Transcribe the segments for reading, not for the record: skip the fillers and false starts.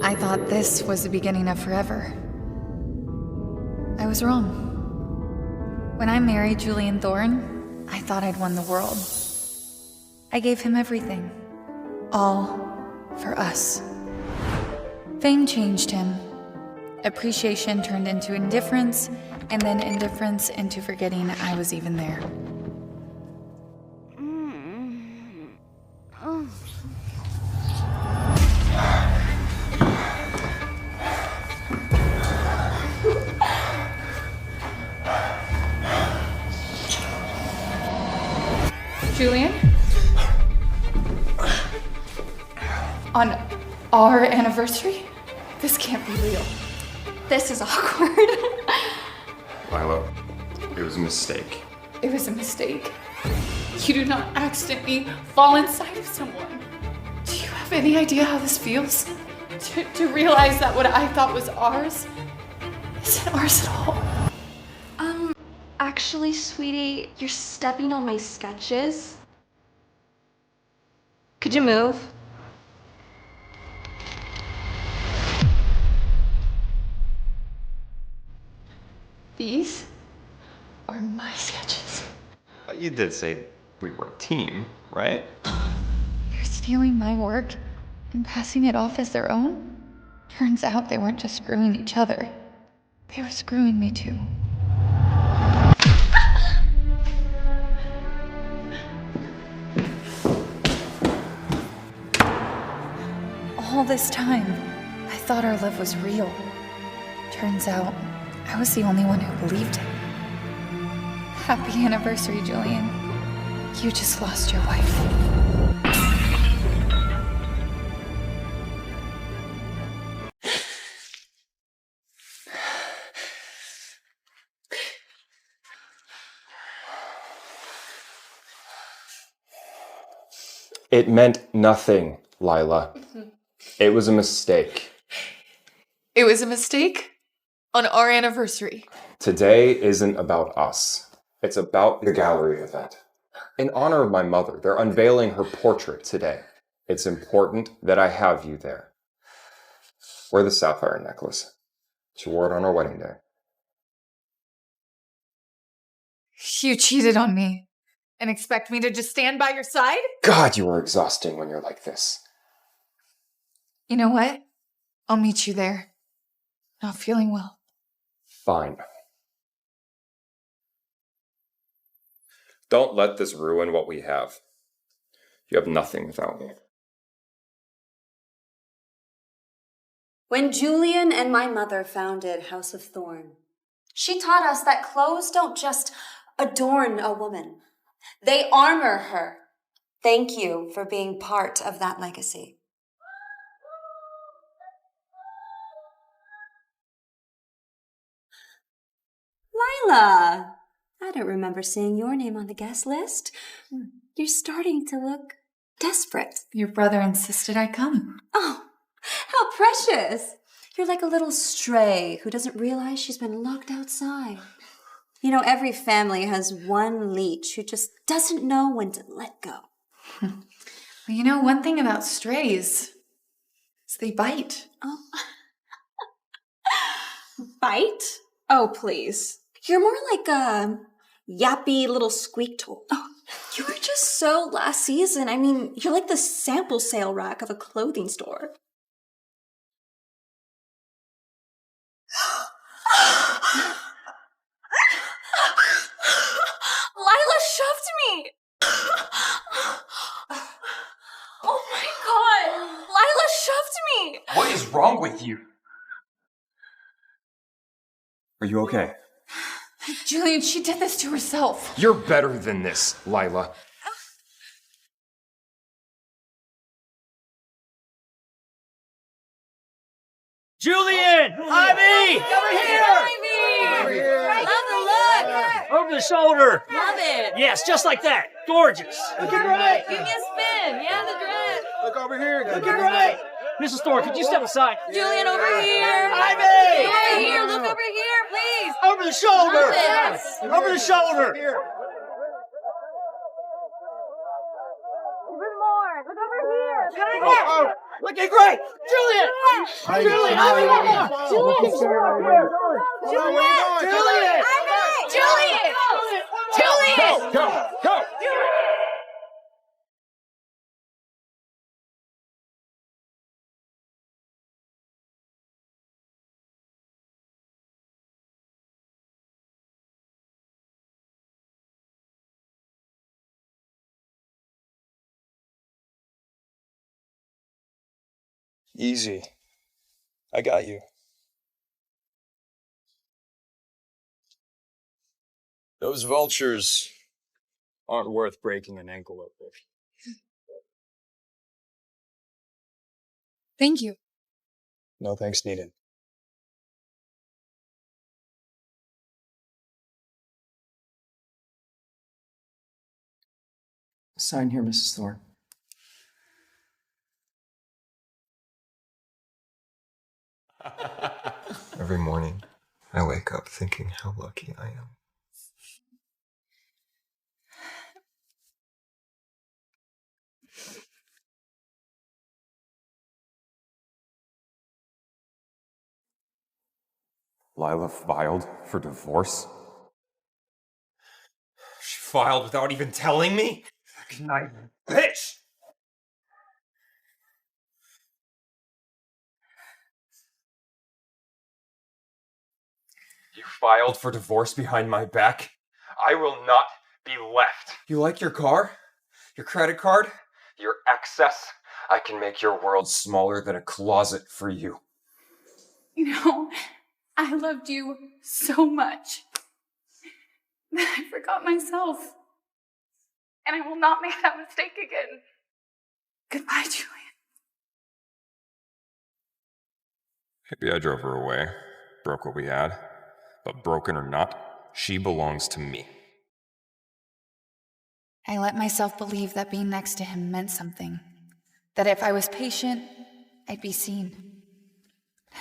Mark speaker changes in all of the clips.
Speaker 1: I thought this was the beginning of forever. I was wrong. When I married Julian Thorne, I thought I'd won the world. I gave him everything. All for us. Fame changed him. Appreciation turned into indifference, and then indifference into forgetting I was even there. Julian? On our anniversary? This can't be real. This is awkward.
Speaker 2: Lila, it was a mistake.
Speaker 1: It was a mistake. You do not accidentally fall inside of someone. Do you have any idea how this feels? To realize that what I thought was ours isn't ours at all.
Speaker 3: Actually, sweetie, you're stepping on my sketches. Could you move?
Speaker 1: These are my sketches.
Speaker 2: You did say we were a team, right?
Speaker 1: They're stealing my work and passing it off as their own? Turns out they weren't just screwing each other. They were screwing me too. All this time, I thought our love was real. Turns out, I was the only one who believed it. Happy anniversary, Julian. You just lost your wife.
Speaker 2: It meant nothing, Lila. It was a mistake.
Speaker 1: It was a mistake? On our anniversary.
Speaker 2: Today isn't about us. It's about the gallery event. In honor of my mother, they're unveiling her portrait today. It's important that I have you there. Wear the sapphire necklace. She wore it on our wedding day.
Speaker 1: You cheated on me and expect me to just stand by your side?
Speaker 2: God, you are exhausting when you're like this.
Speaker 1: You know what? I'll meet you there. Not feeling well.
Speaker 2: Fine. Don't let this ruin what we have. You have nothing without me.
Speaker 4: When Julian and my mother founded House of Thorn, she taught us that clothes don't just adorn a woman. They armor her. Thank you for being part of that legacy. Lila, I don't remember seeing your name on the guest list. You're starting to look desperate.
Speaker 1: Your brother insisted I come.
Speaker 4: Oh, how precious. You're like a little stray who doesn't realize she's been locked outside. You know, every family has one leech who just doesn't know when to let go.
Speaker 1: Well, you know, one thing about strays is they bite.
Speaker 4: Oh. Bite? Oh, please. You're more like a yappy little squeak toy. Oh, you were just so last season. I mean, you're like the sample sale rack of a clothing store. Lila shoved me! Oh my god! Lila shoved me!
Speaker 2: What is wrong with you? Are you okay?
Speaker 1: Julian, she did this to herself.
Speaker 2: You're better than this, Lila.
Speaker 5: Julian! Ivy!
Speaker 4: Over here! Love the look!
Speaker 5: Over the shoulder!
Speaker 4: Love it!
Speaker 5: Yes, just like that. Gorgeous. Look at right.
Speaker 4: Give me a spin. Yeah, the dress.
Speaker 6: Look over here.
Speaker 5: Look at right. Mrs. Thorne, could you step aside?
Speaker 4: Julian, over here.
Speaker 5: Ivy!
Speaker 4: Over here. Look over here, please.
Speaker 5: Over the shoulder!
Speaker 4: Love it.
Speaker 5: Over the shoulder!
Speaker 6: Here.
Speaker 4: Even more. Look over here.
Speaker 6: Oh,
Speaker 5: Looking great! Julian! Julian! Julian!
Speaker 2: Go!
Speaker 6: Easy. I got you. Those vultures aren't worth breaking an ankle over.
Speaker 1: Thank you.
Speaker 6: No thanks needed.
Speaker 7: Sign here, Mrs. Thorne.
Speaker 2: Every morning, I wake up thinking how lucky I am. Lila filed for divorce? She filed without even telling me? Conniving bitch! You filed for divorce behind my back? I will not be left. You like your car? Your credit card? Your excess? I can make your world smaller than a closet for you.
Speaker 1: You know, I loved you so much that I forgot myself. And I will not make that mistake again. Goodbye, Julian.
Speaker 2: Maybe I drove her away, broke what we had. But broken or not, she belongs to me.
Speaker 1: I let myself believe that being next to him meant something. That if I was patient, I'd be seen.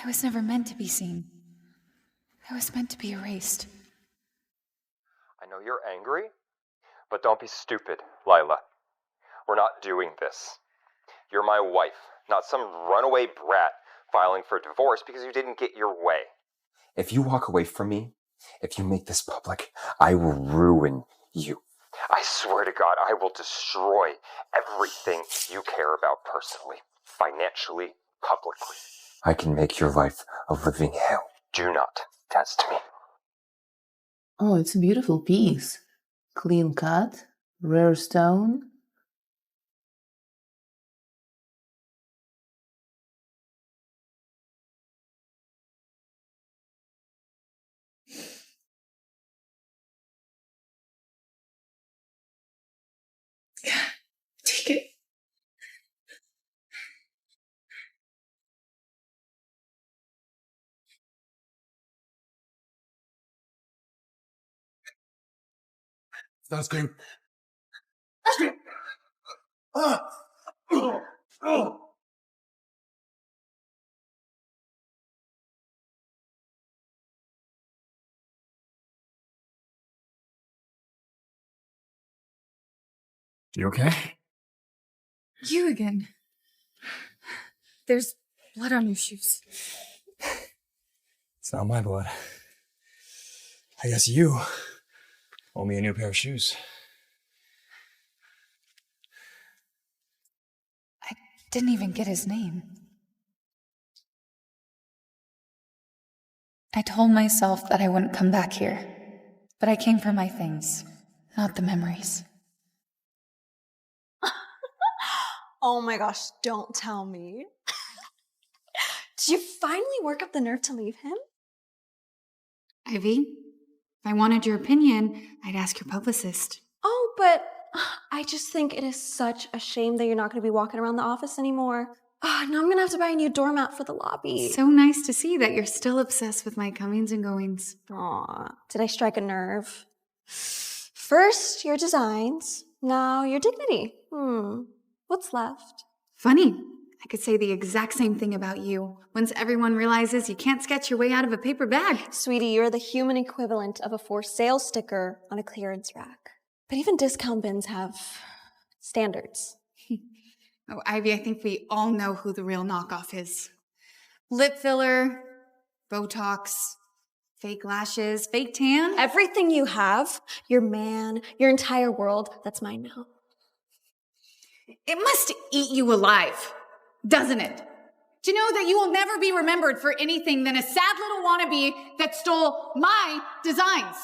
Speaker 1: I was never meant to be seen. I was meant to be erased.
Speaker 2: I know you're angry, but don't be stupid, Lila. We're not doing this. You're my wife, not some runaway brat filing for divorce because you didn't get your way. If you walk away from me, if you make this public, I will ruin you. I swear to God, I will destroy everything you care about personally, financially, publicly. I can make your life a living hell. Do not test me.
Speaker 8: Oh, it's a beautiful piece. Clean cut, rare stone.
Speaker 1: Take it.
Speaker 5: That's good. You okay?
Speaker 1: You again. There's blood on your shoes.
Speaker 6: It's not my blood. I guess you owe me a new pair of shoes.
Speaker 1: I didn't even get his name. I told myself that I wouldn't come back here, but I came for my things, not the memories.
Speaker 3: Oh my gosh, don't tell me. Did you finally work up the nerve to leave him?
Speaker 1: Ivy, if I wanted your opinion, I'd ask your publicist.
Speaker 3: Oh, but I just think it is such a shame that you're not going to be walking around the office anymore. Oh, now I'm going to have to buy a new doormat for the lobby.
Speaker 1: So nice to see that you're still obsessed with my comings and goings.
Speaker 3: Aw, did I strike a nerve? First, your designs. Now, your dignity. What's left?
Speaker 1: Funny. I could say the exact same thing about you. Once everyone realizes you can't sketch your way out of a paper bag.
Speaker 3: Sweetie, you're the human equivalent of a for sale sticker on a clearance rack. But even discount bins have standards.
Speaker 9: Oh, Ivy, I think we all know who the real knockoff is. Lip filler, Botox, fake lashes, fake tan.
Speaker 3: Everything you have, your man, your entire world, that's mine now.
Speaker 9: It must eat you alive, doesn't it? To know that you will never be remembered for anything than a sad little wannabe that stole my designs.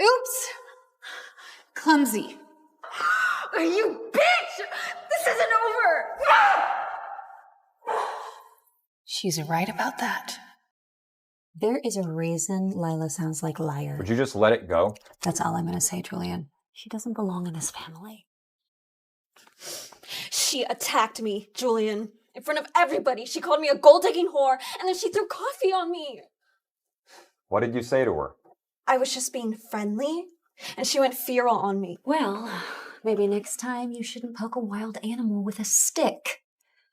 Speaker 9: Oops. Clumsy.
Speaker 3: You bitch! This isn't over!
Speaker 1: She's right about that.
Speaker 4: There is a reason Lila sounds like liar.
Speaker 2: Would you just let it go?
Speaker 4: That's all I'm gonna say, Julian. She doesn't belong in this family.
Speaker 3: She attacked me, Julian. In front of everybody. She called me a gold-digging whore, and then she threw coffee on me.
Speaker 2: What did you say to her?
Speaker 3: I was just being friendly, and she went feral on me.
Speaker 4: Well, maybe next time you shouldn't poke a wild animal with a stick.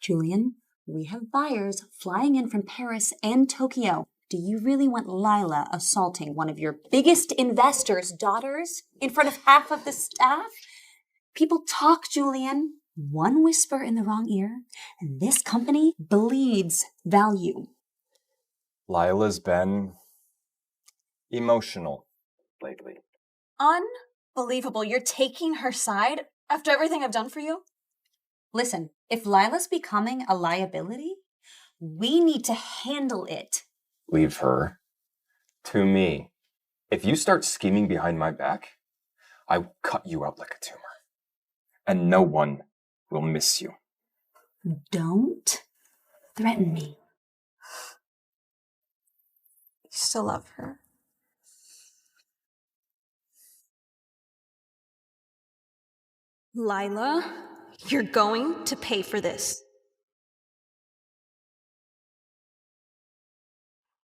Speaker 4: Julian, we have buyers flying in from Paris and Tokyo. Do you really want Lila assaulting one of your biggest investors' daughters in front of half of the staff? People talk, Julian. One whisper in the wrong ear, and this company bleeds value.
Speaker 2: Lila's been emotional lately.
Speaker 3: Unbelievable. You're taking her side after everything I've done for you?
Speaker 4: Listen, if Lila's becoming a liability, we need to handle it.
Speaker 2: Leave her to me. If you start scheming behind my back, I will cut you out like a tumor. And no one will miss you.
Speaker 4: Don't threaten me.
Speaker 3: You still love her. Lila, you're going to pay for this.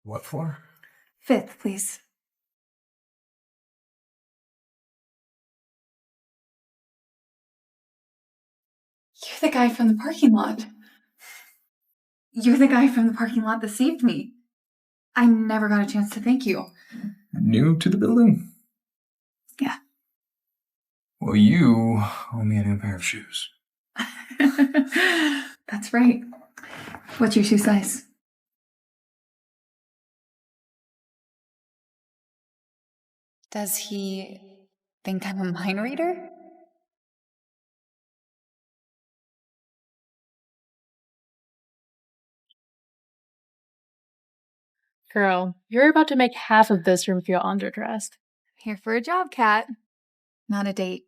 Speaker 6: What for?
Speaker 9: 5th, please. You're the guy from the parking lot. You're the guy from the parking lot that saved me. I never got a chance to thank you.
Speaker 6: New to the building?
Speaker 9: Yeah.
Speaker 6: Well, you owe me a new pair of shoes.
Speaker 9: That's right. What's your shoe size? Does he think I'm a mind reader?
Speaker 10: Girl, you're about to make half of this room feel underdressed.
Speaker 9: Here for a job, Kat. Not a date.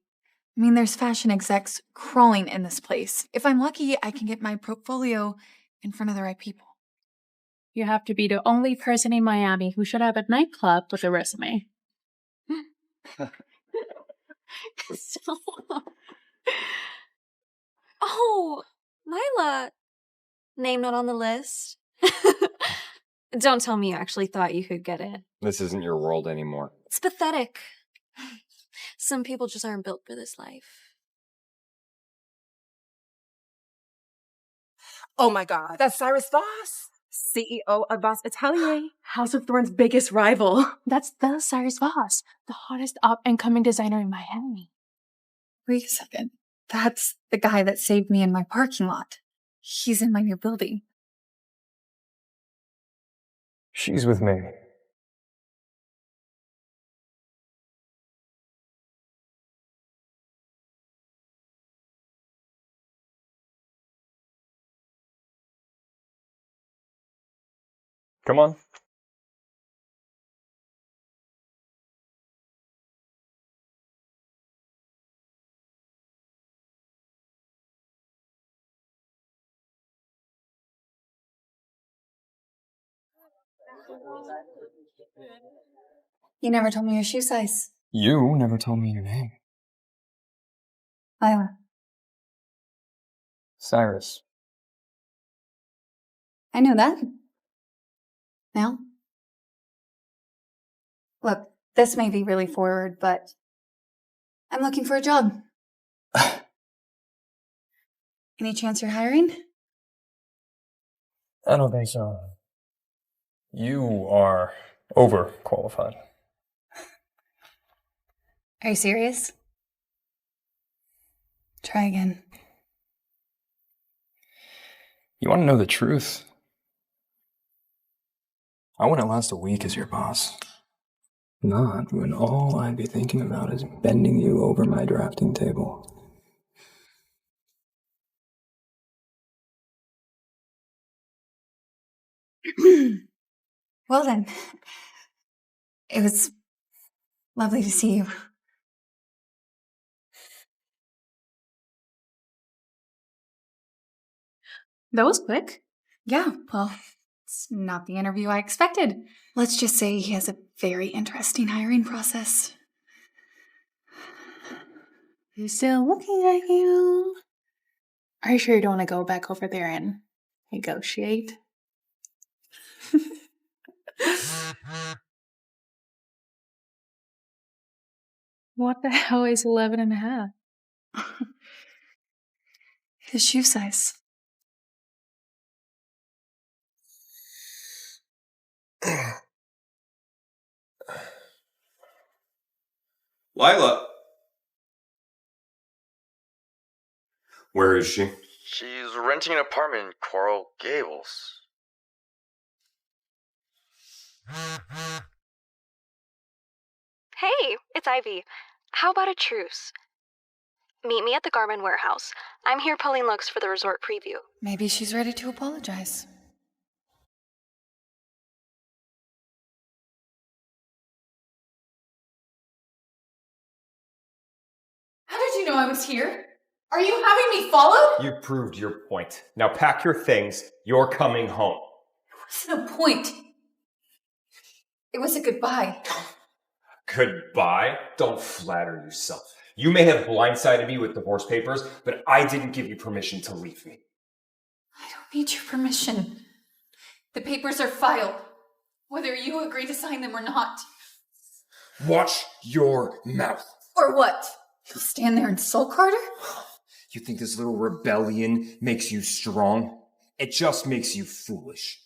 Speaker 9: I mean, there's fashion execs crawling in this place. If I'm lucky, I can get my portfolio in front of the right people.
Speaker 10: You have to be the only person in Miami who should have a nightclub with a resume.
Speaker 3: Oh, Lila. Name not on the list. Don't tell me you actually thought you could get in.
Speaker 2: This isn't your world anymore.
Speaker 3: It's pathetic. Some people just aren't built for this life.
Speaker 11: Oh my God. That's Cyrus Voss, CEO of Voss Atelier, House of Thorn's biggest rival.
Speaker 10: That's the Cyrus Voss, the hottest up-and-coming designer in Miami.
Speaker 9: Wait a second. That's the guy that saved me in my parking lot. He's in my new building.
Speaker 6: She's with me.
Speaker 2: Come on.
Speaker 9: You never told me your shoe size.
Speaker 6: You never told me your name.
Speaker 9: Lila.
Speaker 6: Cyrus.
Speaker 9: I know that. Now? Look, this may be really forward, but I'm looking for a job. Any chance you're hiring?
Speaker 6: I don't think so. You are overqualified.
Speaker 1: Are you serious? Try again.
Speaker 6: You want to know the truth? I wouldn't last a week as your boss. Not when all I'd be thinking about is bending you over my drafting table.
Speaker 1: Well then, it was lovely to see you.
Speaker 9: That was quick.
Speaker 1: Yeah, well, it's not the interview I expected. Let's just say he has a very interesting hiring process.
Speaker 10: He's still looking at you. Are you sure you don't want to go back over there and negotiate? What the hell is 11 and a half?
Speaker 1: His shoe size.
Speaker 2: Lila! Where is she?
Speaker 12: She's renting an apartment in Coral Gables.
Speaker 3: Hey, it's Ivy. How about a truce? Meet me at the Garment Warehouse. I'm here pulling looks for the resort preview.
Speaker 1: Maybe she's ready to apologize.
Speaker 9: How did you know I was here? Are you having me followed?
Speaker 2: You proved your point. Now pack your things. You're coming home.
Speaker 9: What's the point? It was a goodbye.
Speaker 2: Goodbye? Don't flatter yourself. You may have blindsided me with divorce papers, but I didn't give you permission to leave me.
Speaker 9: I don't need your permission. The papers are filed, whether you agree to sign them or not.
Speaker 2: Watch your mouth.
Speaker 9: Or what? You'll stand there and sulk harder?
Speaker 2: You think this little rebellion makes you strong? It just makes you foolish.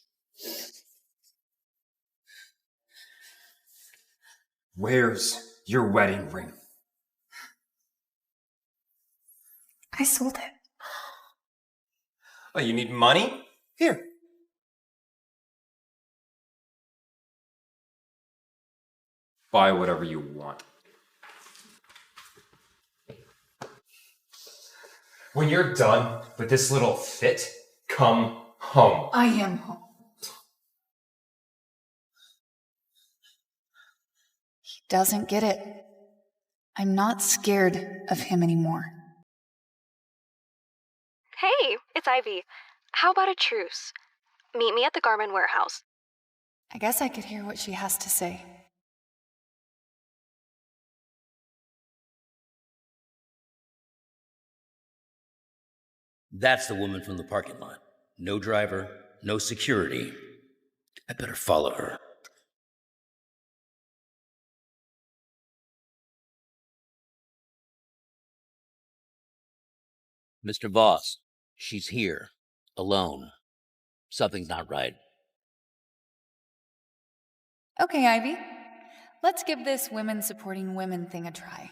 Speaker 2: Where's your wedding ring?
Speaker 1: I sold it.
Speaker 2: Oh, you need money? Here. Buy whatever you want. When you're done with this little fit, come home.
Speaker 9: I am home.
Speaker 1: He doesn't get it. I'm not scared of him anymore.
Speaker 3: Hey, it's Ivy. How about a truce? Meet me at the Garment Warehouse.
Speaker 1: I guess I could hear what she has to say.
Speaker 13: That's the woman from the parking lot. No driver, no security. I better follow her. Mr. Voss, she's here, alone. Something's not right.
Speaker 1: Okay, Ivy. Let's give this women supporting women thing a try.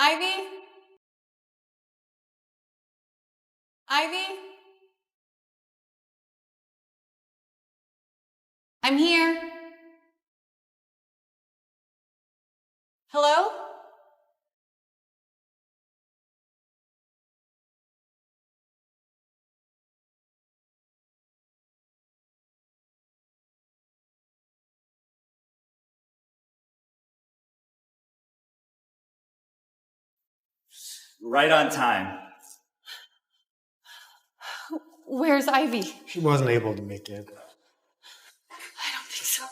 Speaker 9: Ivy? Ivy? I'm here. Hello?
Speaker 14: Right on time.
Speaker 9: Where's Ivy?
Speaker 5: She wasn't able to make it.
Speaker 9: I don't think so.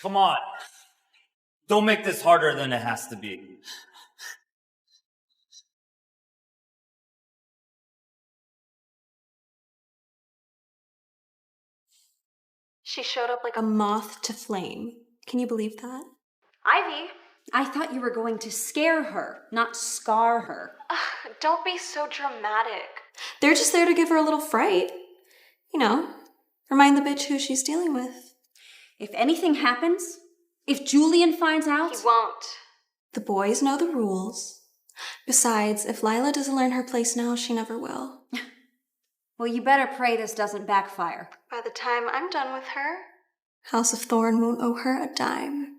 Speaker 14: Come on. Don't make this harder than it has to be.
Speaker 3: She showed up like a moth to flame. Can you believe that?
Speaker 4: Ivy, I thought you were going to scare her, not scar her.
Speaker 3: Don't be so dramatic. They're just there to give her a little fright. You know, remind the bitch who she's dealing with.
Speaker 4: If anything happens, if Julian finds out...
Speaker 3: He won't. The boys know the rules. Besides, if Lila doesn't learn her place now, she never will.
Speaker 4: Well, you better pray this doesn't backfire.
Speaker 3: By the time I'm done with her, House of Thorn won't owe her a dime.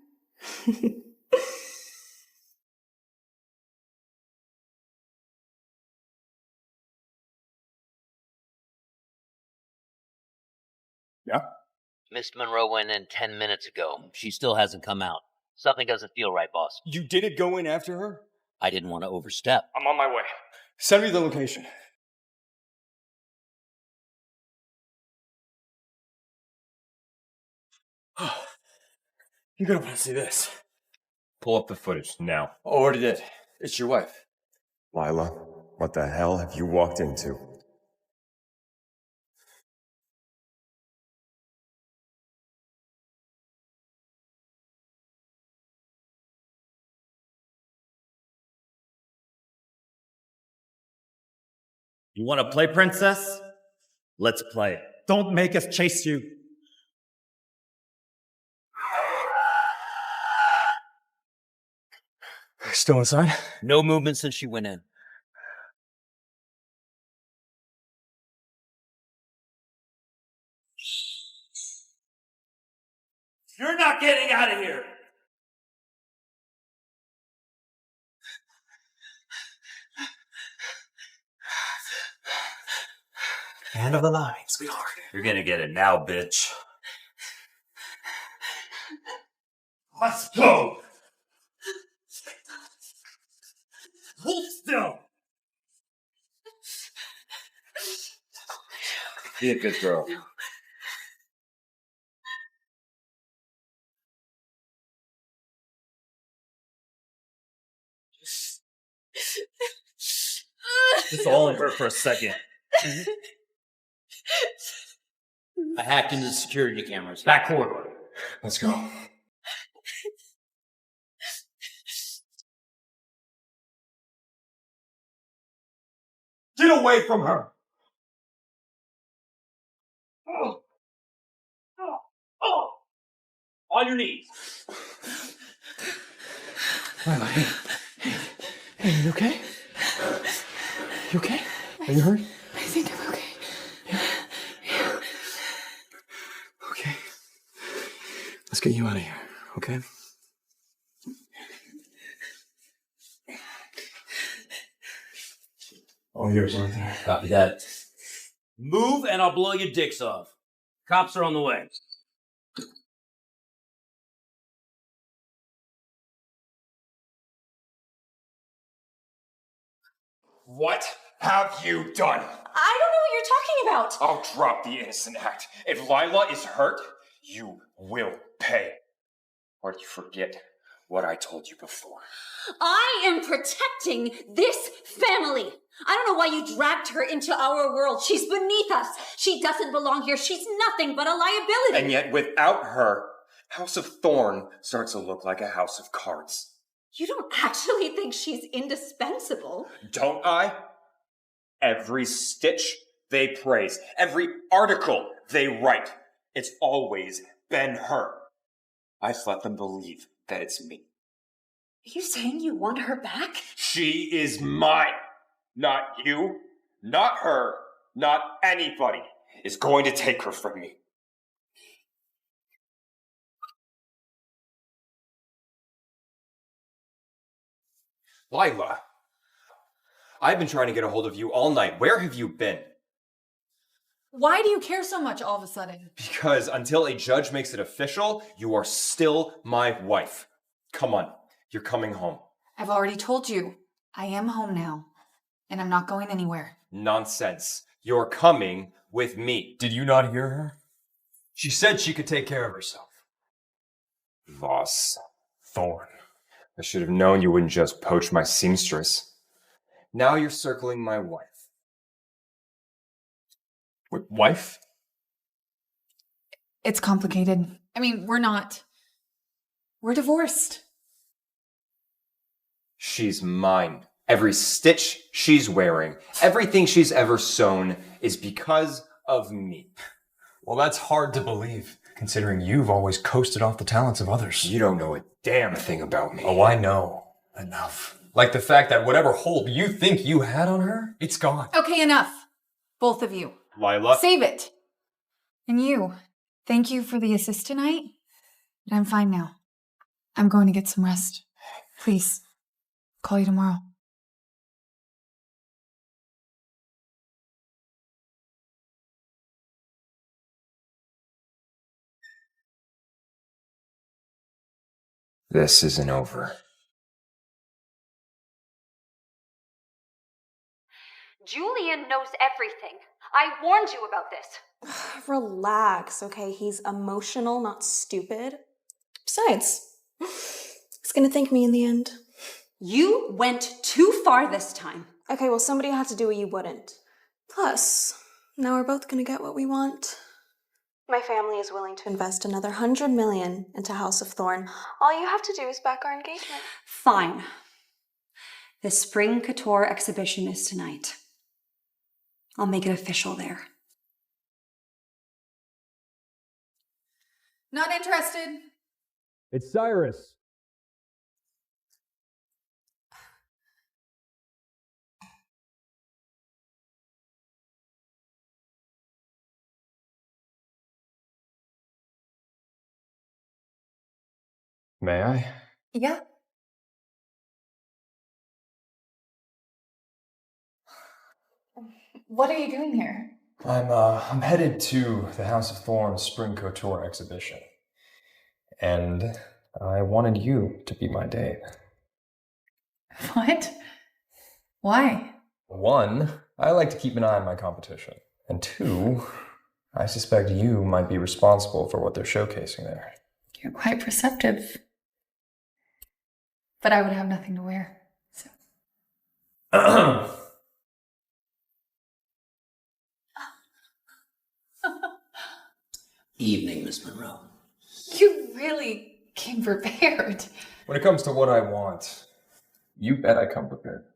Speaker 5: Yeah?
Speaker 13: Miss Monroe went in 10 minutes ago. She still hasn't come out. Something doesn't feel right, boss.
Speaker 6: You didn't go in after her?
Speaker 13: I didn't want to overstep.
Speaker 6: I'm on my way. Send me the location. You're gonna want to see this.
Speaker 2: Pull up the footage now.
Speaker 6: Already did. It's your wife.
Speaker 2: Lila, what the hell have you walked into?
Speaker 14: You want to play princess? Let's play.
Speaker 5: Don't make us chase you.
Speaker 6: Still inside?
Speaker 13: No movement since she went in.
Speaker 14: You're not getting out of here!
Speaker 5: End of the line, sweetheart.
Speaker 14: You're gonna get it now, bitch. Let's go! Hold still!
Speaker 2: Be a good girl.
Speaker 14: Just all in her for a second.
Speaker 13: I hacked into the security cameras.
Speaker 14: Back corridor.
Speaker 6: Let's go.
Speaker 14: Get away from her! Oh. Oh. Oh. On your knees.
Speaker 6: Lila, hey. Hey, you okay? You okay? Are you hurt?
Speaker 10: I think I'm okay.
Speaker 6: Yeah. Okay. Let's get you out of here, okay? All yours, Arthur.
Speaker 13: Copy that. Move and I'll blow your dicks off. Cops are on the way.
Speaker 2: What have you done?
Speaker 3: I don't know what you're talking about.
Speaker 2: I'll drop the innocent act. If Lila is hurt, you will pay. Or do you forget what I told you before?
Speaker 4: I am protecting this family. I don't know why you dragged her into our world. She's beneath us. She doesn't belong here. She's nothing but a liability.
Speaker 2: And yet, without her, House of Thorn starts to look like a house of cards.
Speaker 4: You don't actually think she's indispensable?
Speaker 2: Don't I? Every stitch they praise, every article they write, it's always been her. I've let them believe that it's me.
Speaker 4: Are you saying you want her back?
Speaker 2: She is mine. Not you, not her, not anybody is going to take her from me. Lila, I've been trying to get a hold of you all night. Where have you been?
Speaker 9: Why do you care so much all of a sudden?
Speaker 2: Because until a judge makes it official, you are still my wife. Come on, you're coming home.
Speaker 1: I've already told you, I am home now, and I'm not going anywhere.
Speaker 2: Nonsense. You're coming with me.
Speaker 6: Did you not hear her? She said she could take care of herself.
Speaker 2: Voss. Thorn. I should have known you wouldn't just poach my seamstress. Now you're circling my wife.
Speaker 6: Wait, wife?
Speaker 1: It's complicated.
Speaker 9: I mean, we're divorced.
Speaker 2: She's mine, Every stitch she's wearing, everything she's ever sewn is because of me.
Speaker 6: Well, that's hard to believe, considering you've always coasted off the talents of others.
Speaker 2: You don't know a damn thing about me.
Speaker 6: Oh, I know. Enough. Like the fact that whatever hold you think you had on her, it's gone.
Speaker 9: Okay, enough. Both of you.
Speaker 2: Lila.
Speaker 9: Save it.
Speaker 1: And you, thank you for the assist tonight, but I'm fine now. I'm going to get some rest. Please, call you tomorrow.
Speaker 2: This isn't over.
Speaker 4: Julian knows everything. I warned you about this.
Speaker 3: Relax, okay? He's emotional, not stupid. Besides, he's gonna thank me in the end.
Speaker 4: You went too far this time.
Speaker 3: Okay, well, somebody had to do what you wouldn't. Plus, now we're both gonna get what we want. My family is willing to invest another 100 million into House of Thorn. All you have to do is back our engagement.
Speaker 4: Fine. The spring couture exhibition is tonight. I'll make it official there.
Speaker 9: Not interested.
Speaker 6: It's Cyrus.
Speaker 2: May I?
Speaker 1: Yeah. What are you doing here?
Speaker 6: I'm headed to the House of Thorn Spring Couture exhibition. And I wanted you to be my date.
Speaker 1: What? Why?
Speaker 6: 1, I like to keep an eye on my competition. And 2, I suspect you might be responsible for what they're showcasing there.
Speaker 1: You're quite perceptive. But I would have nothing to wear, so.
Speaker 13: Evening, Miss Monroe.
Speaker 1: You really came prepared.
Speaker 6: When it comes to what I want, you bet I come prepared.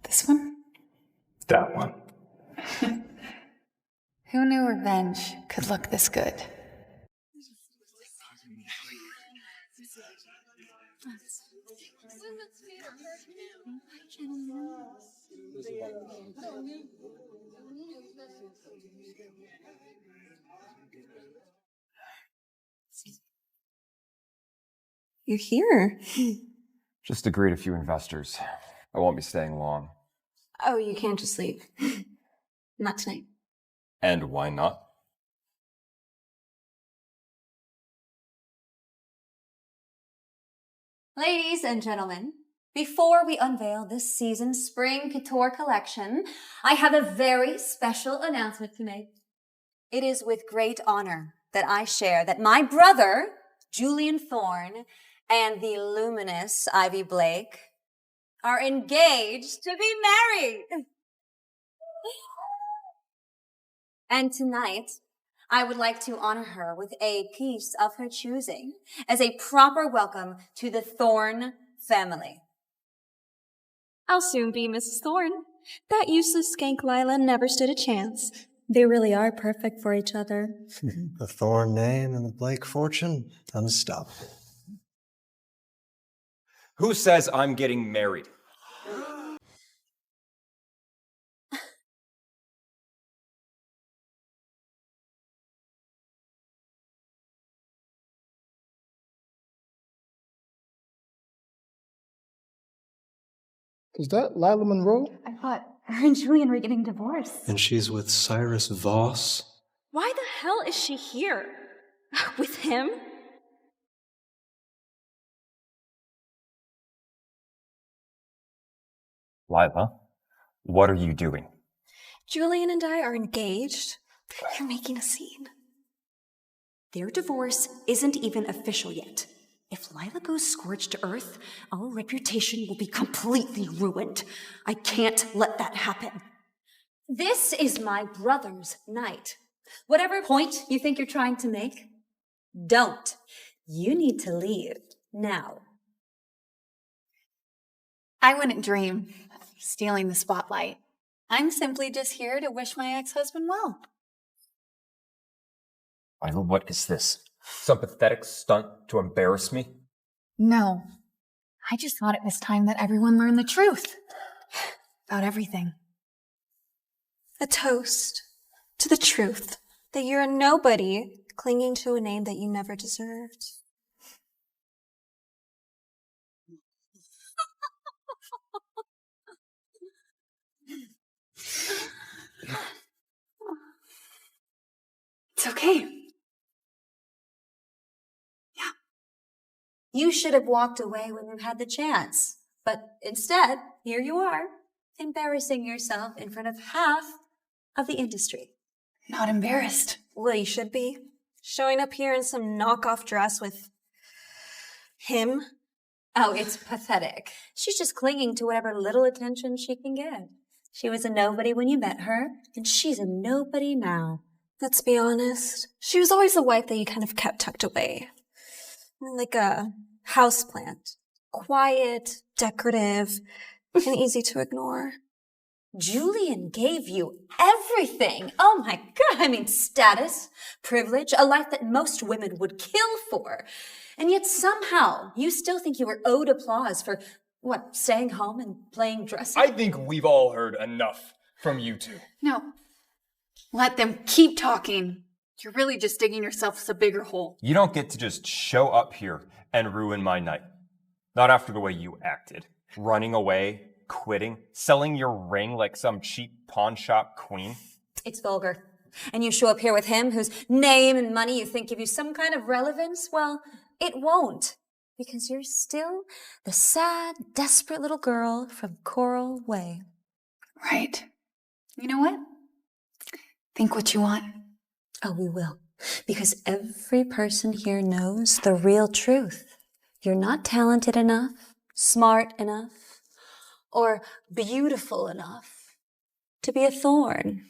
Speaker 1: This one?
Speaker 6: That one.
Speaker 1: Who knew revenge could look this good?
Speaker 3: You're here.
Speaker 2: Just to greet a few investors. I won't be staying long.
Speaker 3: Oh, you can't just leave. Not tonight.
Speaker 2: And why not?
Speaker 4: Ladies and gentlemen, before we unveil this season's spring couture collection, I have a very special announcement to make. It is with great honor that I share that my brother, Julian Thorne, and the luminous Ivy Blake are engaged to be married. And tonight, I would like to honor her with a piece of her choosing as a proper welcome to the Thorne family. I'll soon be Mrs. Thorne. That useless skank Lila never stood a chance. They really are perfect for each other.
Speaker 5: The Thorne name and the Blake fortune, unstoppable.
Speaker 2: Who says I'm getting married?
Speaker 15: Is that Lila Monroe?
Speaker 4: I thought her and Julian were getting divorced.
Speaker 5: And she's with Cyrus Voss.
Speaker 4: Why the hell is she here? With him?
Speaker 2: Lila, what are you doing?
Speaker 3: Julian and I are engaged. You're making a scene.
Speaker 4: Their divorce isn't even official yet. If Lila goes scorched to earth, our reputation will be completely ruined. I can't let that happen. This is my brother's night. Whatever point you think you're trying to make, don't. You need to leave now.
Speaker 9: I wouldn't dream of stealing the spotlight. I'm simply just here to wish my ex-husband well.
Speaker 2: Lila, what is this? Some pathetic stunt to embarrass me?
Speaker 1: No. I just thought it was time that everyone learned the truth about everything.
Speaker 3: A toast to the truth that you're a nobody clinging to a name that you never deserved.
Speaker 4: It's okay. Yeah. You should have walked away when you had the chance. But instead, here you are, embarrassing yourself in front of half of the industry.
Speaker 1: Not embarrassed.
Speaker 3: Well, you should be. Showing up here in some knockoff dress with him.
Speaker 4: Oh, it's pathetic. She's just clinging to whatever little attention she can get. She was a nobody when you met her, and she's a nobody now.
Speaker 3: Let's be honest. She was always the wife that you kind of kept tucked away. Like a houseplant. Quiet, decorative, and easy to ignore.
Speaker 4: Julian gave you everything. Oh my God, I mean status, privilege, a life that most women would kill for. And yet somehow you still think you were owed applause for, what, staying home and playing dress up?
Speaker 6: I think we've all heard enough from you two.
Speaker 9: No. Let them keep talking. You're really just digging yourself a bigger hole.
Speaker 2: You don't get to just show up here and ruin my night. Not after the way you acted. Running away, quitting, selling your ring like some cheap pawn shop queen.
Speaker 4: It's vulgar. And you show up here with him whose name and money you think give you some kind of relevance? Well, it won't. Because you're still the sad, desperate little girl from Coral Way.
Speaker 1: Right. You know what? Think what you want.
Speaker 4: Oh, we will. Because every person here knows the real truth. You're not talented enough, smart enough, or beautiful enough to be a thorn.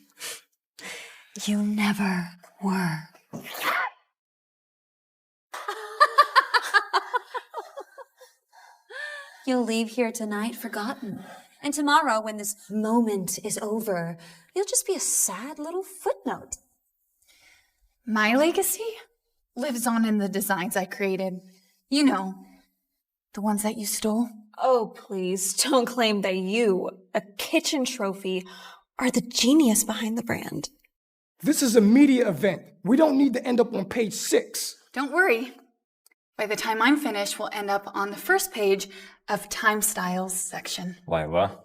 Speaker 4: You never were. You'll leave here tonight forgotten. And tomorrow, when this moment is over, you'll just be a sad little footnote.
Speaker 1: My legacy lives on in the designs I created. You know, the ones that you stole.
Speaker 3: Oh, please, don't claim that you, a kitchen trophy, are the genius behind the brand.
Speaker 15: This is a media event. We don't need to end up on page 6.
Speaker 1: Don't worry. By the time I'm finished, we'll end up on the first page of Time Styles section.
Speaker 2: Lila,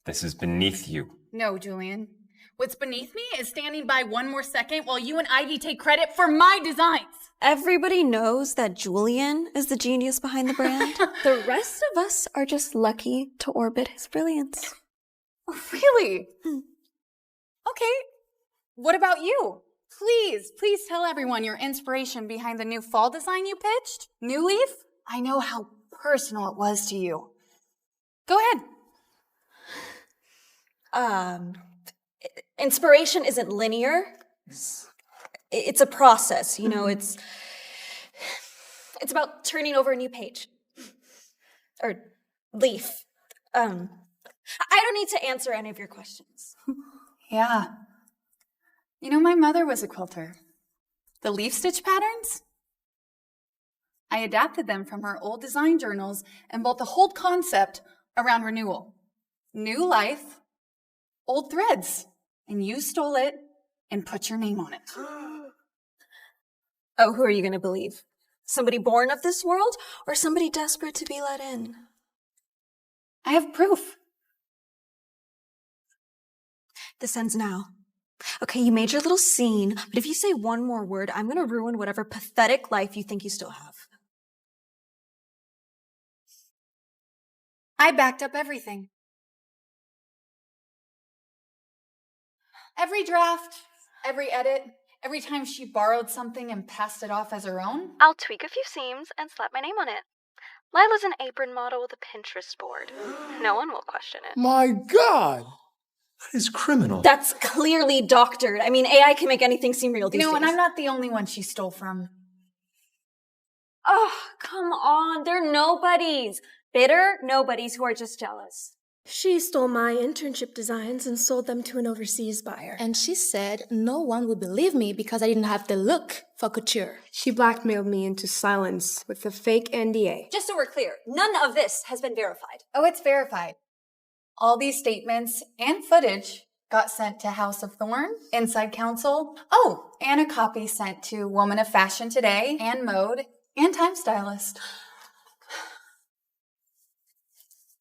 Speaker 2: this is beneath you.
Speaker 9: No, Julian. What's beneath me is standing by one more second while you and Ivy take credit for my designs.
Speaker 3: Everybody knows that Julian is the genius behind the brand. The rest of us are just lucky to orbit his brilliance.
Speaker 9: Oh, really? Okay. What about you? Please tell everyone your inspiration behind the new fall design you pitched. New Leaf? I know how personal it was to you. Go ahead.
Speaker 3: Inspiration isn't linear. It's a process, you know, it's about turning over a new page. Or leaf. I don't need to answer any of your questions.
Speaker 1: Yeah. You know, my mother was a quilter. The leaf stitch patterns? I adapted them from her old design journals and built the whole concept around renewal. New life, old threads. And you stole it and put your name on it.
Speaker 3: Oh, who are you going to believe? Somebody born of this world or somebody desperate to be let in?
Speaker 1: I have proof.
Speaker 3: This ends now. Okay, you made your little scene, but if you say one more word, I'm going to ruin whatever pathetic life you think you still have.
Speaker 1: I backed up everything.
Speaker 9: Every draft, every edit, every time she borrowed something and passed it off as her own.
Speaker 3: I'll tweak a few seams and slap my name on it. Lila's an apron model with a Pinterest board. No one will question it.
Speaker 15: My God!
Speaker 5: That is criminal.
Speaker 4: That's clearly doctored. I mean, AI can make anything seem real these days.
Speaker 9: And I'm not the only one she stole from.
Speaker 4: Oh, come on. They're nobodies. Bitter nobodies who are just jealous.
Speaker 16: She stole my internship designs and sold them to an overseas buyer.
Speaker 17: And she said no one would believe me because I didn't have the look for couture.
Speaker 16: She blackmailed me into silence with a fake NDA.
Speaker 4: Just so we're clear, none of this has been verified.
Speaker 9: Oh, it's verified. All these statements and footage got sent to House of Thorn, Inside Counsel. Oh, and a copy sent to Woman of Fashion Today, and Mode, and Time Stylist.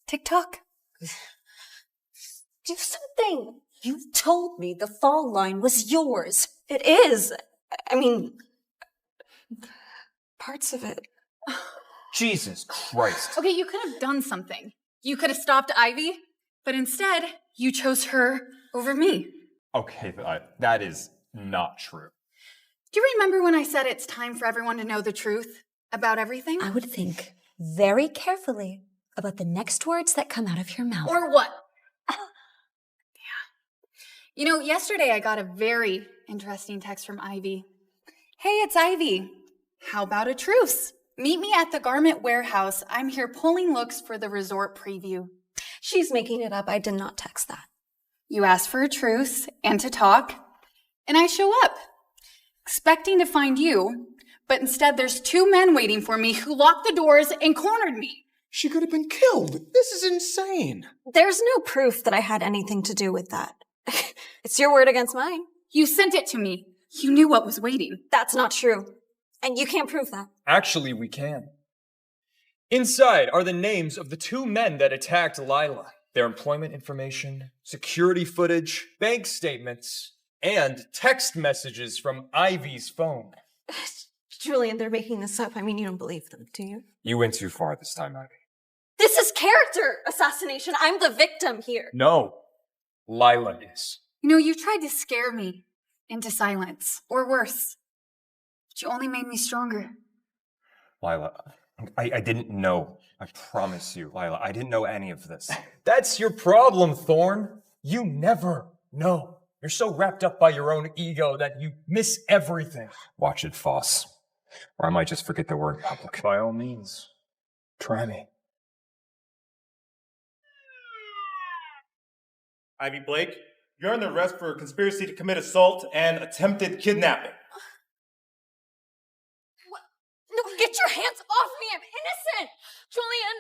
Speaker 9: TikTok.
Speaker 4: Do something. You told me the fall line was yours.
Speaker 3: It is. I mean, parts of it.
Speaker 6: Jesus Christ.
Speaker 9: Okay, you could have done something. You could have stopped Ivy, but instead, you chose her over me.
Speaker 6: Okay, that is not true.
Speaker 9: Do you remember when I said it's time for everyone to know the truth about everything?
Speaker 4: I would think very carefully about the next words that come out of your mouth.
Speaker 9: Or what? Yeah. Yesterday I got a very interesting text from Ivy. Hey, it's Ivy. How about a truce? Meet me at the garment warehouse. I'm here pulling looks for the resort preview.
Speaker 3: She's making it up. I did not text that.
Speaker 9: You asked for a truce and to talk, and I show up, expecting to find you, but instead there's two men waiting for me who locked the doors and cornered me.
Speaker 15: She could have been killed. This is insane.
Speaker 3: There's no proof that I had anything to do with that. It's your word against mine.
Speaker 9: You sent it to me. You knew what was waiting.
Speaker 3: That's not true. And you can't prove that.
Speaker 6: Actually, we can. Inside are the names of the two men that attacked Lila. Their employment information, security footage, bank statements, and text messages from Ivy's phone.
Speaker 3: Julian, they're making this up. I mean, you don't believe them, do you?
Speaker 6: You went too far this time, Ivy.
Speaker 3: This is character assassination. I'm the victim here.
Speaker 6: No, Lila is.
Speaker 9: You tried to scare me into silence, or worse. But you only made me stronger.
Speaker 6: Lila, I didn't know. I promise you, Lila, I didn't know any of this. That's your problem, Thorn. You never know. You're so wrapped up by your own ego that you miss everything. Watch it, Foss. Or I might just forget the word public. By all means, try me.
Speaker 18: Ivy Blake, you're under arrest for conspiracy to commit assault and attempted kidnapping.
Speaker 3: What? No, get your hands off me! I'm innocent! Julian,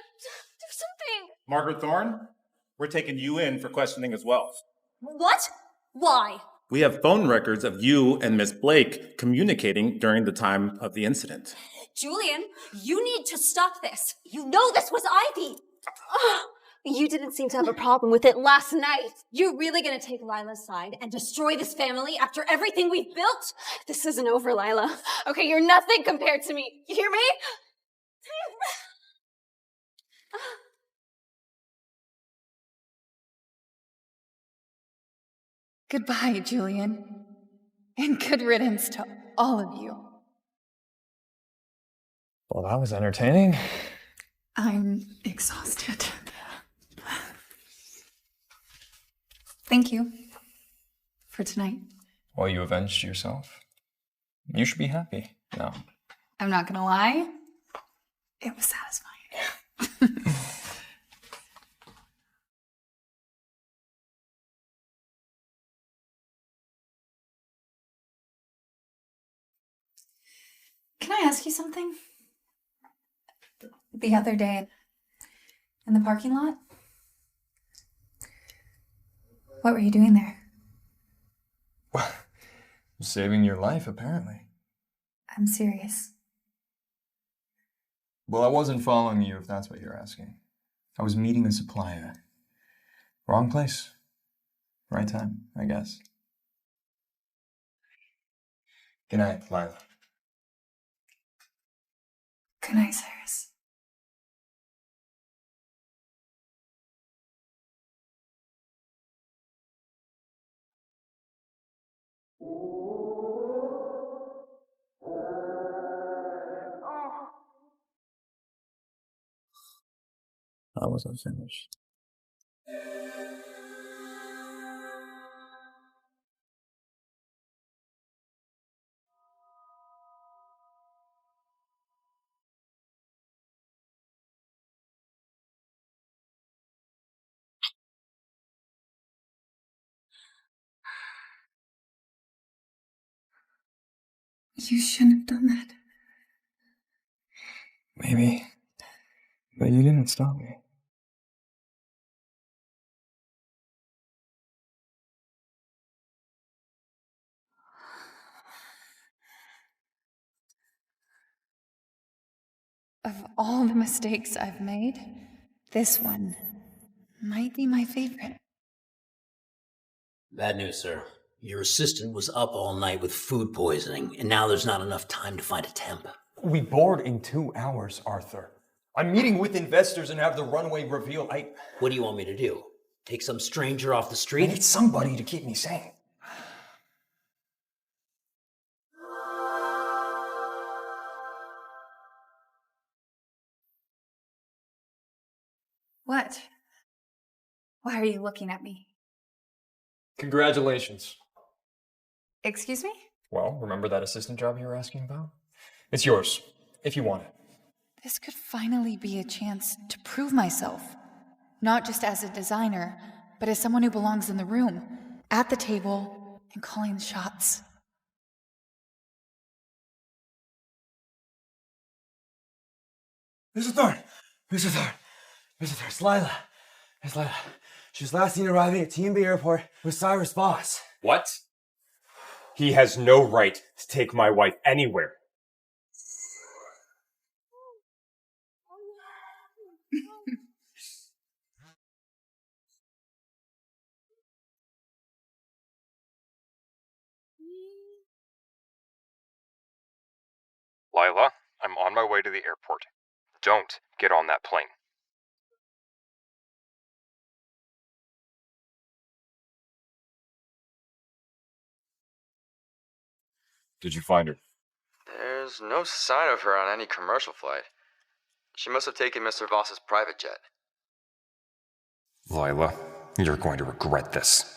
Speaker 3: do something!
Speaker 18: Margaret Thorne, we're taking you in for questioning as well.
Speaker 4: What? Why?
Speaker 18: We have phone records of you and Miss Blake communicating during the time of the incident.
Speaker 4: Julian, you need to stop this. You know this was Ivy.
Speaker 3: You didn't seem to have a problem with it last night.
Speaker 4: You're really gonna take Lila's side and destroy this family after everything we've built?
Speaker 3: This isn't over, Lila. Okay, you're nothing compared to me. You hear me?
Speaker 1: Goodbye, Julian. And good riddance to all of you.
Speaker 6: Well, that was entertaining.
Speaker 1: I'm exhausted. Thank you for tonight.
Speaker 6: Well, you avenged yourself. You should be happy now.
Speaker 1: I'm not gonna lie, it was satisfying. Can I ask you something? The other day in the parking lot, what were you doing there?
Speaker 6: Well, saving your life, apparently.
Speaker 1: I'm serious.
Speaker 6: Well, I wasn't following you, if that's what you're asking. I was meeting a supplier. Wrong place. Right time, I guess. Good night, Lila.
Speaker 1: Good night, Cyrus.
Speaker 7: I wasn't finished.
Speaker 11: You shouldn't have done that.
Speaker 7: Maybe. But you didn't stop me.
Speaker 1: Of all the mistakes I've made, this one might be my favorite.
Speaker 13: Bad news, sir. Your assistant was up all night with food poisoning, and now there's not enough time to find a temp.
Speaker 6: We board in 2 hours, Arthur. I'm meeting with investors and have the runway reveal.
Speaker 13: What do you want me to do? Take some stranger off the
Speaker 6: I
Speaker 13: street?
Speaker 6: need somebody to keep me sane.
Speaker 1: What? Why are you looking at me?
Speaker 6: Congratulations.
Speaker 1: Excuse me?
Speaker 6: Well, remember that assistant job you were asking about? It's yours, if you want it.
Speaker 1: This could finally be a chance to prove myself. Not just as a designer, but as someone who belongs in the room, at the table, and calling the shots.
Speaker 19: Mr. Thorne! Mr. Thorne! Mr. Thorne, it's Lila. It's Lila. She was last seen arriving at TMB Airport with Cyrus Boss.
Speaker 6: What? He has no right to take my wife anywhere. Lila, I'm on my way to the airport. Don't get on that plane. Did you find her?
Speaker 12: There's no sign of her on any commercial flight. She must have taken Mr. Voss's private jet.
Speaker 2: Lila, you're going to regret this.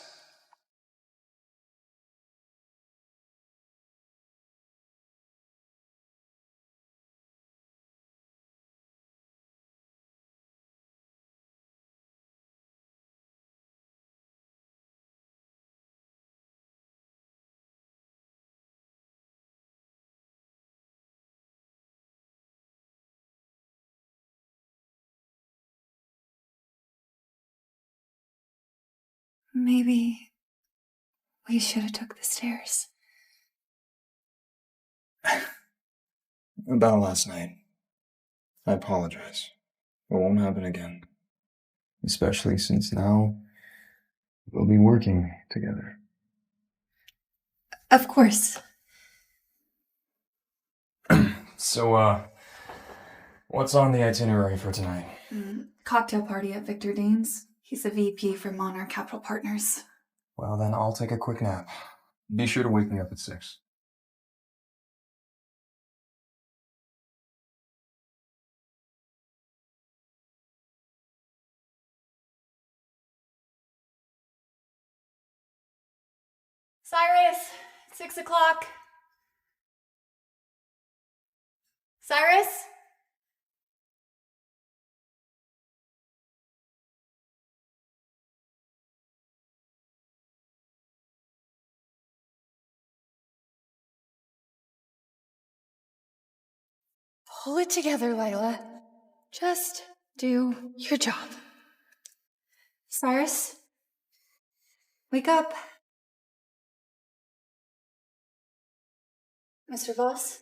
Speaker 1: Maybe we should have took the stairs.
Speaker 5: About last night. I apologize. It won't happen again. Especially since now we'll be working together.
Speaker 1: Of course.
Speaker 5: So, what's on the itinerary for tonight?
Speaker 1: Cocktail party at Victor Dean's. He's a VP for Monarch Capital Partners.
Speaker 5: Well, then I'll take a quick nap. Be sure to wake me up at 6.
Speaker 1: Cyrus, 6 o'clock. Cyrus? Pull it together, Lila. Just do your job. Cyrus? Wake up. Mr. Voss?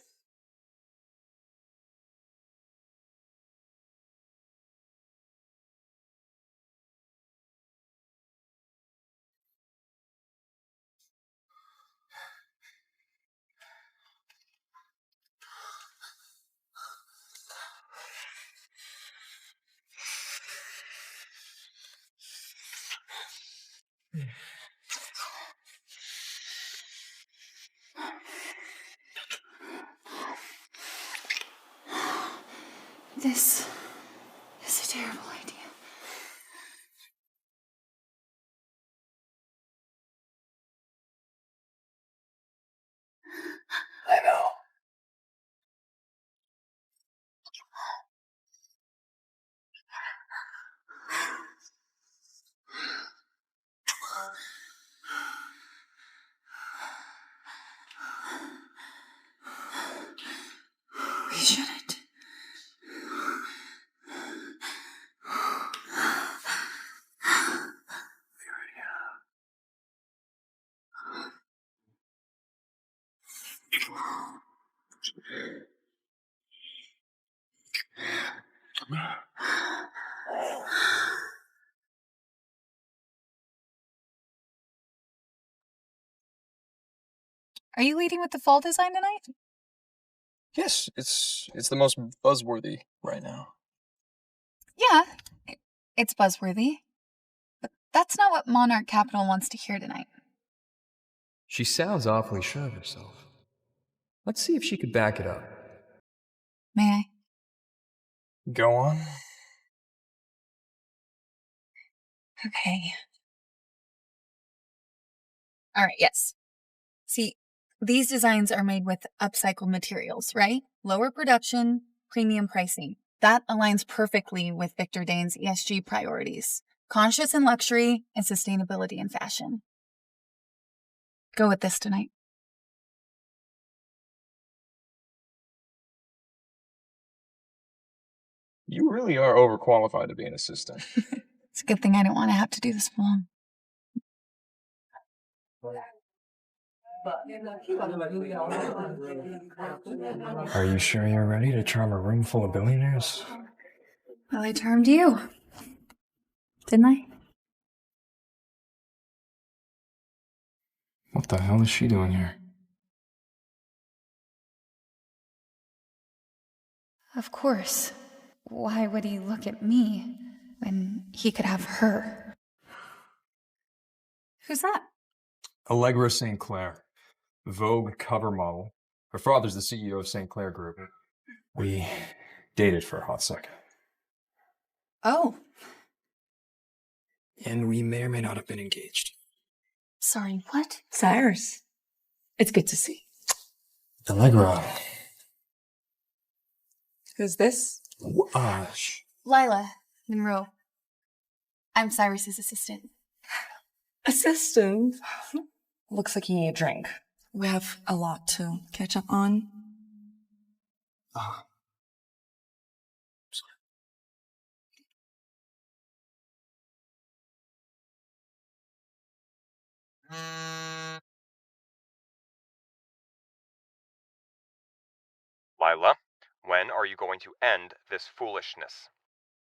Speaker 1: This is a terrible idea.
Speaker 7: I know.
Speaker 4: We shouldn't.
Speaker 9: Are you leading with the fall design tonight?
Speaker 7: Yes, it's the most buzzworthy right now.
Speaker 9: Yeah, it's buzzworthy. But that's not what Monarch Capital wants to hear tonight.
Speaker 5: She sounds awfully sure of herself. Let's see if she could back it up.
Speaker 9: May I?
Speaker 7: Go on.
Speaker 9: Okay. All right, yes. See, these designs are made with upcycled materials, right? Lower production, premium pricing. That aligns perfectly with Victor Dane's ESG priorities. Conscious in luxury and sustainability in fashion. Go with this tonight.
Speaker 7: You really are overqualified to be an assistant.
Speaker 9: It's a good thing I don't want to have to do this alone.
Speaker 5: Are you sure you're ready to charm a room full of billionaires?
Speaker 9: Well, I charmed you. Didn't I?
Speaker 5: What the hell is she doing here?
Speaker 1: Of course. Why would he look at me when he could have her?
Speaker 9: Who's that?
Speaker 5: Allegra St. Clair, Vogue cover model. Her father's the CEO of St. Clair Group. We dated for a hot second.
Speaker 9: Oh,
Speaker 7: And we may or may not have been engaged.
Speaker 9: sorry, what?
Speaker 11: Cyrus, it's good to see.
Speaker 5: Allegra.
Speaker 11: Who's this?
Speaker 9: Lila Monroe. I'm Cyrus's assistant.
Speaker 11: Assistant. Looks like you need a drink. We have a lot to catch up on.
Speaker 2: Lila, when are you going to end this foolishness?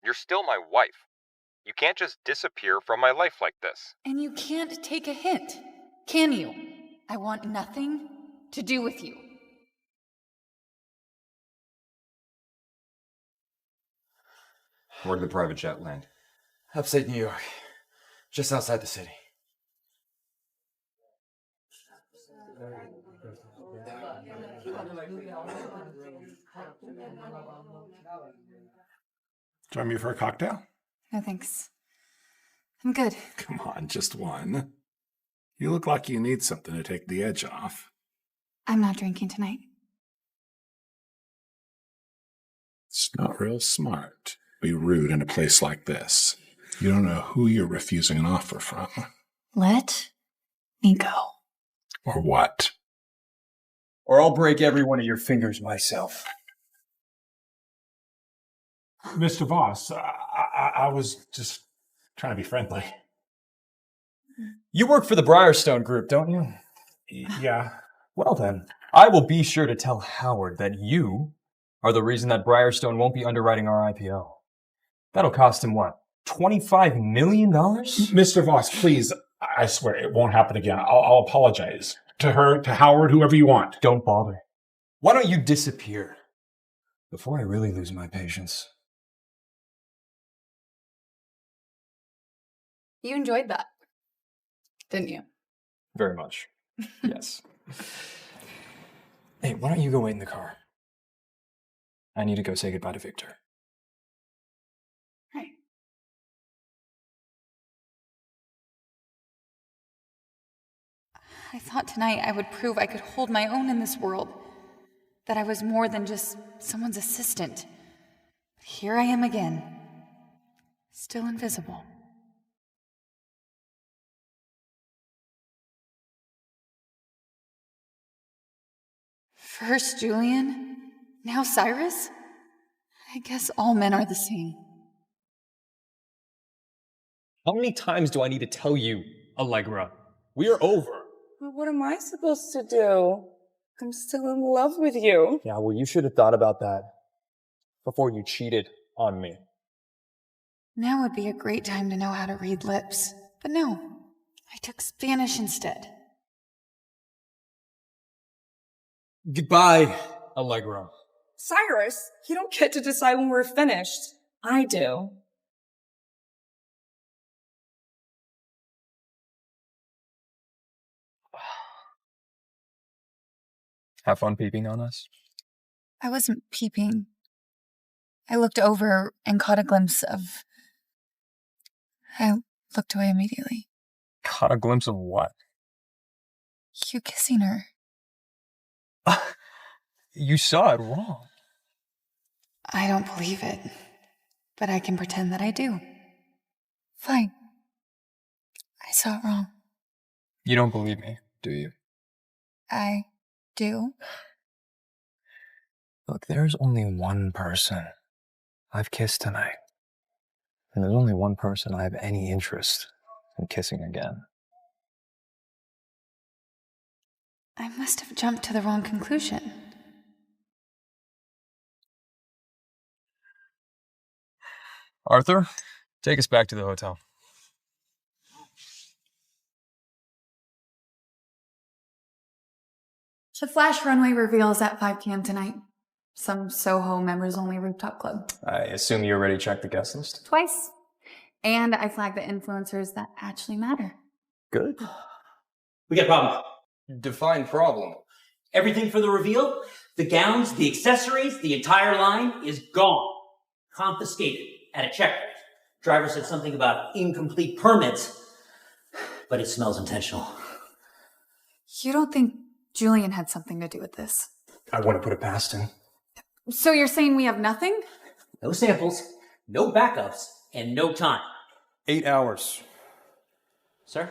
Speaker 2: You're still my wife. You can't just disappear from my life like this.
Speaker 1: And you can't take a hint, can you? I want nothing to do with you.
Speaker 2: Where did the private jet land?
Speaker 19: Upstate New York, just outside the city.
Speaker 20: Join me for a cocktail?
Speaker 1: No thanks. I'm good.
Speaker 20: Come on, just one. You look like you need something to take the edge off.
Speaker 1: I'm not drinking tonight.
Speaker 20: It's not real smart. Be rude in a place like this. You don't know who you're refusing an offer from.
Speaker 1: Let me go.
Speaker 20: Or what?
Speaker 7: Or I'll break every one of your fingers myself.
Speaker 20: Mr. Voss, I was just trying to be friendly.
Speaker 7: You work for the Briarstone Group, don't you?
Speaker 20: Yeah.
Speaker 7: Well then, I will be sure to tell Howard that you are the reason that Briarstone won't be underwriting our IPO. That'll cost him what? $25 million?
Speaker 20: Mr. Voss, please, I swear it won't happen again. I'll apologize. To her, to Howard, whoever you want.
Speaker 7: Don't bother. Why don't you disappear before I really lose my patience?
Speaker 9: You enjoyed that, didn't you?
Speaker 7: Very much. Yes. Hey, why don't you go wait in the car? I need to go say goodbye to Victor.
Speaker 9: Right.
Speaker 1: I thought tonight I would prove I could hold my own in this world. That I was more than just someone's assistant. But here I am again. Still invisible. First Julian, now Cyrus? I guess all men are the same.
Speaker 7: How many times do I need to tell you, Allegra? We're over.
Speaker 11: Well, what am I supposed to do? I'm still in love with you.
Speaker 7: Yeah, well, you should have thought about that before you cheated on me.
Speaker 1: Now would be a great time to know how to read lips. But no, I took Spanish instead.
Speaker 7: Goodbye, Allegra.
Speaker 11: Cyrus, you don't get to decide when we're finished. I do.
Speaker 7: Have fun peeping on us.
Speaker 1: I wasn't peeping. I looked over and caught a glimpse of... I looked away immediately.
Speaker 7: Caught a glimpse of what?
Speaker 1: You kissing her.
Speaker 7: You saw it wrong.
Speaker 1: I don't believe it, but I can pretend that I do. Fine. I saw it wrong.
Speaker 7: You don't believe me, do you?
Speaker 1: I do.
Speaker 5: Look, there's only one person I've kissed tonight. And there's only one person I have any interest in kissing again.
Speaker 1: I must have jumped to the wrong conclusion.
Speaker 7: Arthur, take us back to the hotel.
Speaker 1: The flash runway reveal is at 5 p.m. tonight. Some Soho members-only rooftop club.
Speaker 7: I assume you already checked the guest list?
Speaker 1: Twice. And I flagged the influencers that actually matter.
Speaker 7: Good.
Speaker 13: We got a problem.
Speaker 7: Define problem.
Speaker 13: Everything for the reveal, the gowns, the accessories, the entire line is gone. Confiscated at a checkpoint. Driver said something about incomplete permits, but it smells intentional.
Speaker 1: You don't think Julian had something to do with this?
Speaker 7: I wouldn't put it past him.
Speaker 1: So you're saying we have nothing?
Speaker 13: No samples, no backups, and no time.
Speaker 7: 8 hours.
Speaker 13: Sir?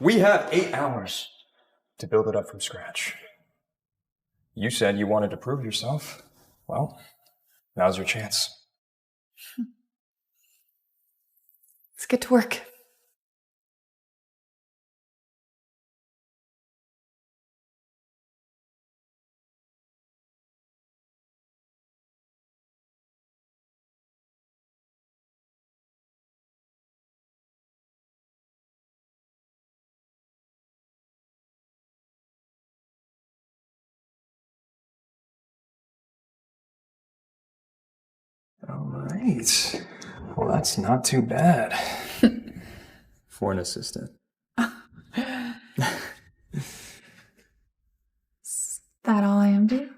Speaker 7: We have 8 hours to build it up from scratch. You said you wanted to prove yourself. Well, now's your chance.
Speaker 1: Let's get to work.
Speaker 7: All right. Well, that's not too bad. For an assistant.
Speaker 1: Is that all I am to?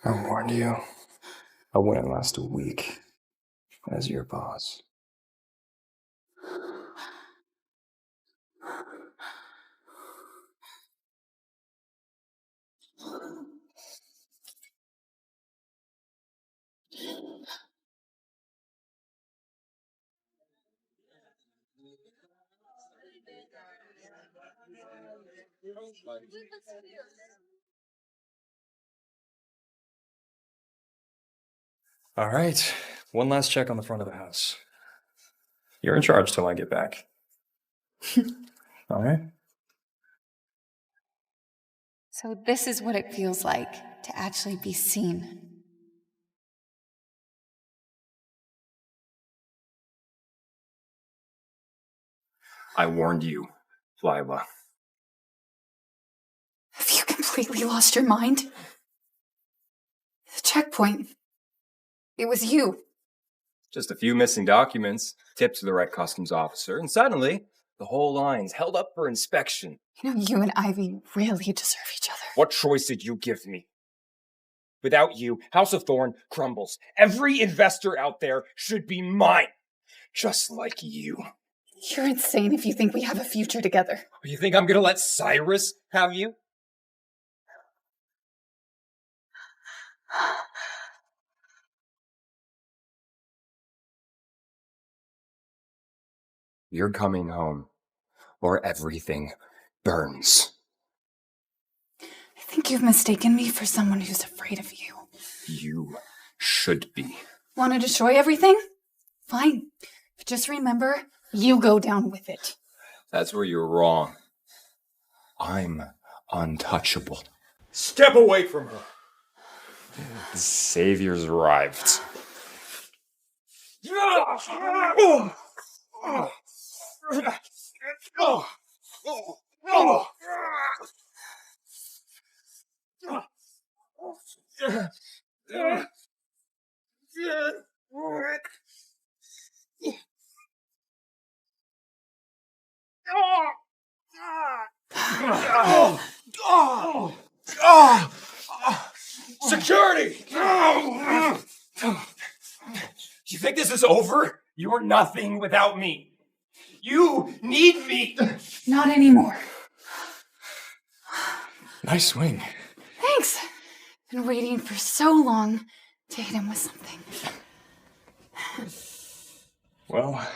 Speaker 7: I warned you. I wouldn't last a week as your boss. All right. One last check on the front of the house. You're in charge till I get back. All right?
Speaker 1: So this is what it feels like to actually be seen.
Speaker 7: I warned you, Lila.
Speaker 1: Have you completely lost your mind? The checkpoint. It was you.
Speaker 7: Just a few missing documents, tipped to the right customs officer, and suddenly,
Speaker 6: The whole line's held up for inspection.
Speaker 9: You know, you and Ivy really deserve each other.
Speaker 6: What choice did you give me? Without you, House of Thorn crumbles. Every investor out there should be mine. Just like you.
Speaker 9: You're insane if you think we have a future together.
Speaker 6: You think I'm gonna let Cyrus have you? You're coming home, or everything burns.
Speaker 9: I think you've mistaken me for someone who's afraid of you.
Speaker 6: You should be.
Speaker 9: Want to destroy everything? Fine. But just remember, you go down with it.
Speaker 6: That's where you're wrong. I'm untouchable.
Speaker 7: Step away from her.
Speaker 2: The Savior's arrived.
Speaker 6: Security! You think this is over? You're nothing without me. You need me.
Speaker 9: Not anymore.
Speaker 5: Nice swing.
Speaker 9: Thanks. Been waiting for so long to hit him with something.
Speaker 5: Well,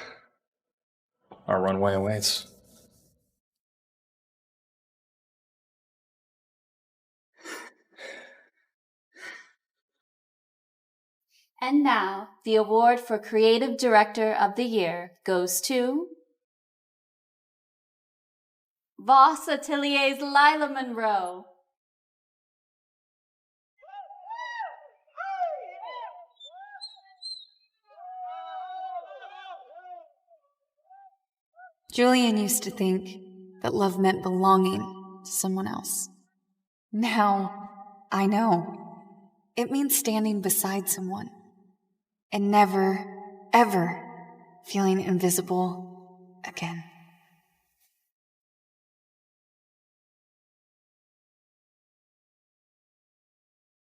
Speaker 5: our runway awaits.
Speaker 4: And now, the award for Creative Director of the Year goes to Voss Atelier's Lila Monroe.
Speaker 1: Julian used to think that love meant belonging to someone else. Now, I know. It means standing beside someone and never, ever feeling invisible again.